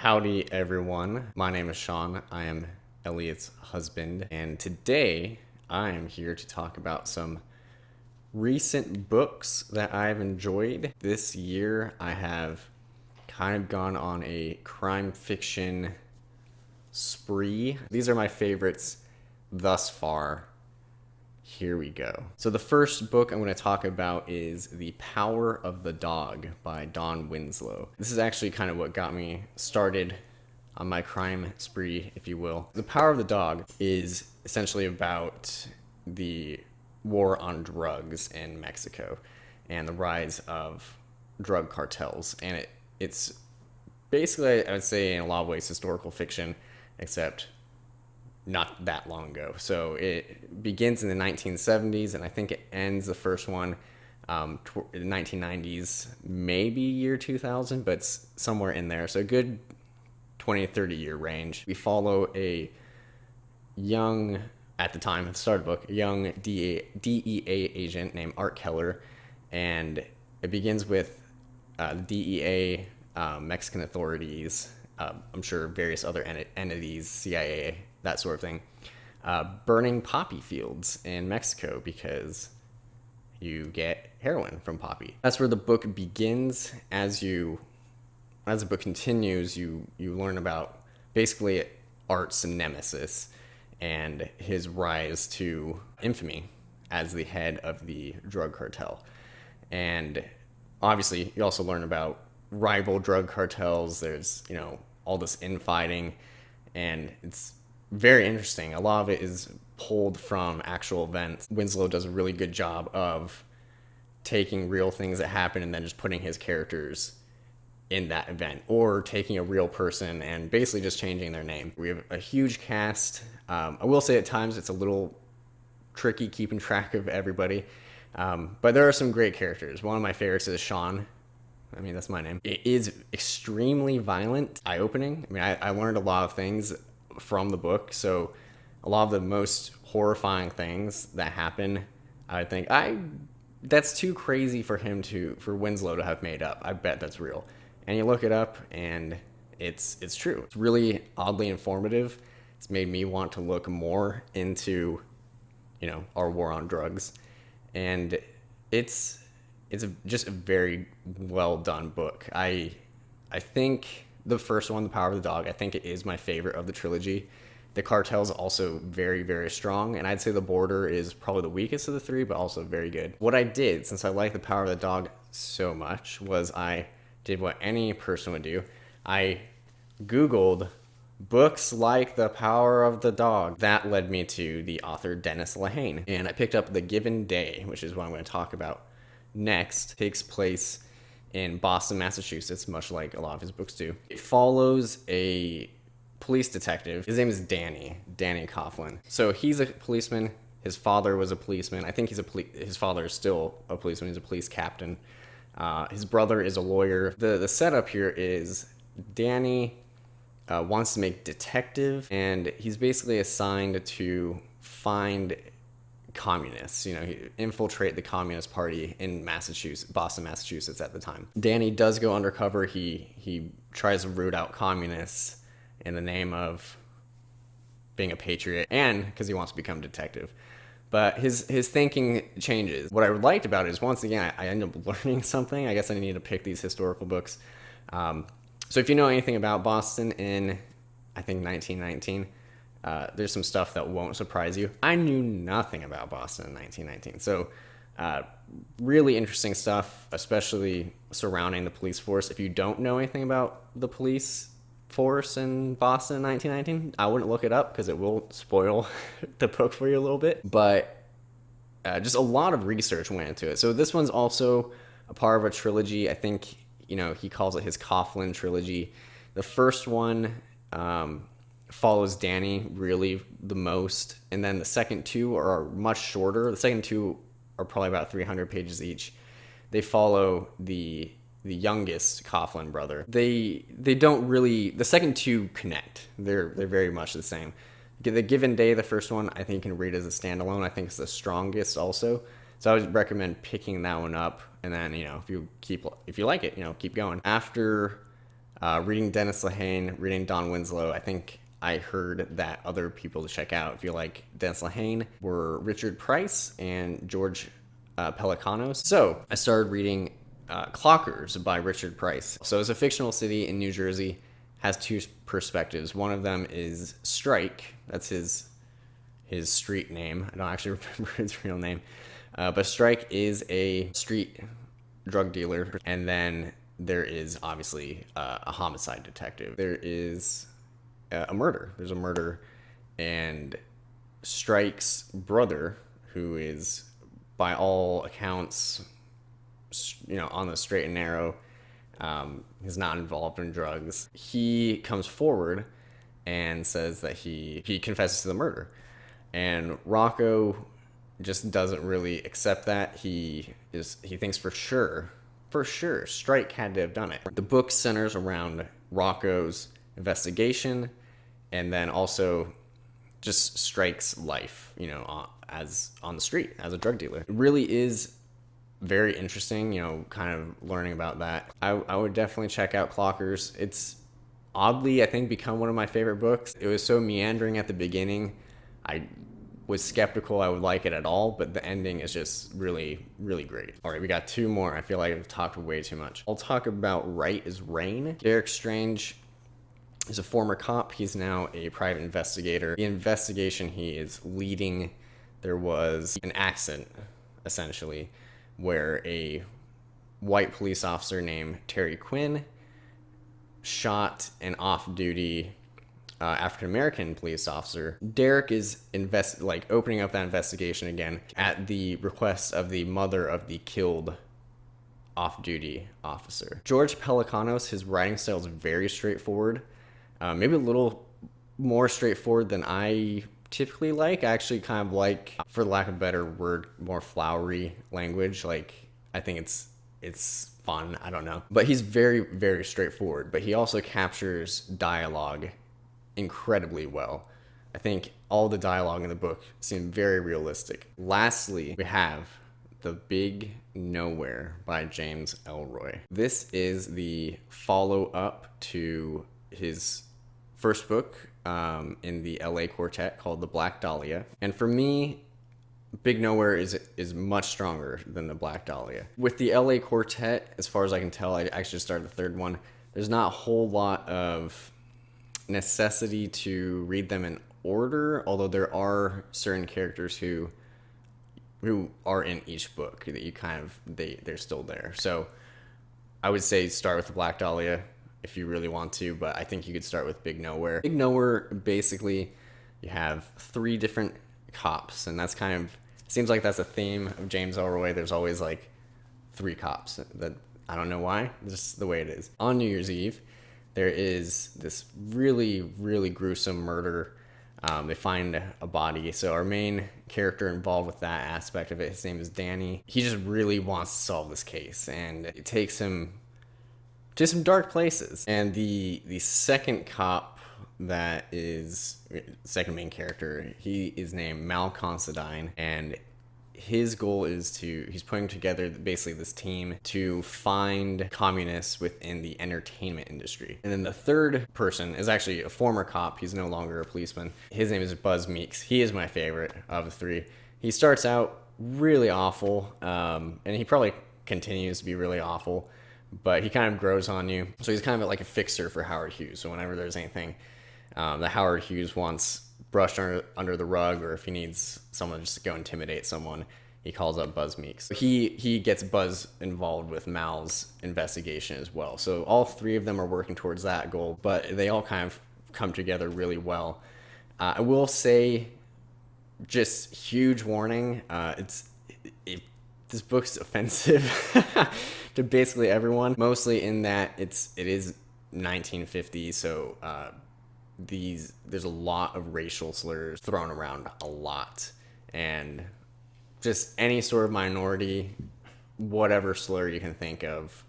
Howdy everyone, my name is Sean, I am Elliot's husband, and today I am here to talk about some recent books that I've enjoyed. This year I have kind of gone on a crime fiction spree. These are my favorites thus far. Here we go. So the first book I'm going to talk about is The Power of the Dog by Dawn Winslow. This is actually kind of what got me started on my crime spree, if you will. The Power of the Dog is essentially about the war on drugs in Mexico and the rise of drug cartels. And it's basically, I would say, in a lot of ways, historical fiction, except not that long ago. So it begins in the 1970s, and I think it ends, the first one, in the 1990s, maybe year 2000, but it's somewhere in there. So a good 20 to 30 year range. We follow a young, at the time of the start of the book, a young DEA agent named Art Keller, and it begins with the DEA, Mexican authorities, I'm sure various other entities, CIA, that sort of thing, burning poppy fields in Mexico because you get heroin from poppy. That's where the book begins. As the book continues, you learn about basically Art's nemesis and his rise to infamy as the head of the drug cartel. And obviously, you also learn about rival drug cartels. There's, all this infighting, and it's very interesting. A lot of it is pulled from actual events. Winslow does a really good job of taking real things that happen and then just putting his characters in that event, or taking a real person and basically just changing their name. We have a huge cast. I will say at times it's a little tricky keeping track of everybody, but there are some great characters. One of my favorites is Sean. That's my name. It is extremely violent, eye-opening. I learned a lot of things from the book. So a lot of the most horrifying things that happen, I think, that's too crazy for Winslow to have made up. I bet that's real. And you look it up, and it's true. It's really oddly informative. It's made me want to look more into, our war on drugs. And it's just a very well done book. I think the first one, The Power of the Dog, I think it is my favorite of the trilogy. The cartel's also very, very strong, and I'd say The Border is probably the weakest of the three, but also very good. What I did, since I like The Power of the Dog so much, was I did what any person would do. I Googled books like The Power of the Dog. That led me to the author Dennis Lehane, and I picked up The Given Day, which is what I'm going to talk about next. Takes place in Boston, Massachusetts, much like a lot of his books do. It follows a police detective. His name is Danny Coughlin. So he's a policeman. His father was a policeman. I think his father is still a policeman. He's a police captain. His brother is a lawyer. The setup here is Danny wants to make detective, and he's basically assigned to find communists, infiltrate the Communist Party in Boston, Massachusetts at the time. Danny does go undercover. He tries to root out communists in the name of being a patriot and because he wants to become a detective. But his thinking changes. What I liked about it is, once again, I end up learning something. I guess I need to pick these historical books. So if you know anything about Boston in, I think, 1919, there's some stuff that won't surprise you. I knew nothing about Boston in 1919. So really interesting stuff, especially surrounding the police force. If you don't know anything about the police force in Boston in 1919, I wouldn't look it up because it will spoil the book for you a little bit. But just a lot of research went into it. So this one's also a part of a trilogy. I think, he calls it his Coughlin trilogy. The first one follows Danny really the most, and then the second two are much shorter. The second two are probably about 300 pages each. They follow the youngest Coughlin brother. They don't really, the second two connect. They're very much the same. The Given Day, the first one, I think you can read as a standalone. I think it's the strongest also. So I would recommend picking that one up, and then if you like it, keep going. After Reading Dennis Lehane, reading Don Winslow. I think I heard that other people to check out, if you like Dennis Lehane, were Richard Price and George Pelecanos. So I started reading Clockers by Richard Price. So it's a fictional city in New Jersey, has two perspectives. One of them is Strike. That's his street name. I don't actually remember his real name. But Strike is a street drug dealer. And then there is obviously a homicide detective. There is a murder. There's a murder. And Strike's brother, who is by all accounts, on the straight and narrow, is not involved in drugs. He comes forward and says that he confesses to the murder. And Rocco just doesn't really accept that. He thinks for sure, Strike had to have done it. The book centers around Rocco's investigation and then also just Strike's life, as on the street, as a drug dealer. It really is very interesting, kind of learning about that. I would definitely check out Clockers. It's oddly, I think, become one of my favorite books. It was so meandering at the beginning. I was skeptical I would like it at all, but the ending is just really, really great. All right, we got two more. I feel like I've talked way too much. I'll talk about Right as Rain. Derek Strange is a former cop. He's now a private investigator. The investigation he is leading, there was an accident, essentially, where a white police officer named Terry Quinn shot an off-duty African-American police officer. Derek is opening up that investigation again at the request of the mother of the killed off-duty officer. George Pelecanos, his writing style is very straightforward, maybe a little more straightforward than I typically like. I actually kind of like, for lack of a better word, more flowery language. I think it's fun. I don't know. But he's very, very straightforward. But he also captures dialogue incredibly well. I think all the dialogue in the book seemed very realistic. Lastly, we have The Big Nowhere by James Ellroy. This is the follow-up to his first book in the LA Quartet called The Black Dahlia. And for me, Big Nowhere is much stronger than The Black Dahlia. With the LA Quartet, as far as I can tell, I actually started the third one, there's not a whole lot of necessity to read them in order, although there are certain characters who are in each book that you they're still there. So I would say start with The Black Dahlia if you really want to, but I think you could start with Big Nowhere. Big Nowhere, basically, you have three different cops, and that's seems like that's a theme of James Ellroy. There's always three cops. That I don't know why, it's just the way it is. On New Year's Eve, there is this really, really gruesome murder. They find a body. So our main character involved with that aspect of it, his name is Danny. He just really wants to solve this case, and it takes him to some dark places. And the second cop that is second main character, he is named Mal Considine, and his goal is he's putting together basically this team to find communists within the entertainment industry. And then the third person is actually a former cop. He's no longer a policeman. His name is Buzz Meeks. He is my favorite of the three. He starts out really awful, and he probably continues to be really awful, but he kind of grows on you. So he's kind of like a fixer for Howard Hughes. So whenever there's anything that Howard Hughes wants brushed under the rug, or if he needs someone just to go intimidate someone, he calls up Buzz Meeks. He gets Buzz involved with Mal's investigation as well. So all three of them are working towards that goal, but they all kind of come together really well. I will say, just huge warning, this book's offensive to basically everyone, mostly in that it is 1950, so there's a lot of racial slurs thrown around a lot, and just any sort of minority, whatever slur you can think of,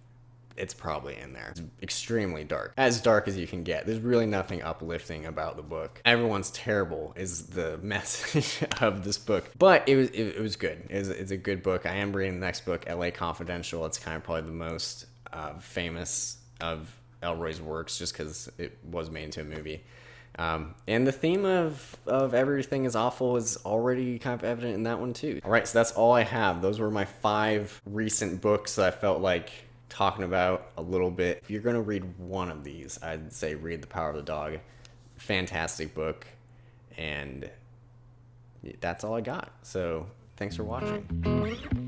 it's probably in there. It's extremely dark as you can get. There's really nothing uplifting about the book. Everyone's terrible is the message of this book, but it was good. It's a good book. I am reading the next book, LA Confidential. It's kind of probably the most famous of Elroy's works just because it was made into a movie. And the theme of everything is awful is already kind of evident in that one too. All right, so that's all I have. Those were my 5 recent books that I felt like talking about a little bit. If you're gonna read one of these, I'd say read The Power of the Dog. Fantastic book, and that's all I got. So thanks for watching.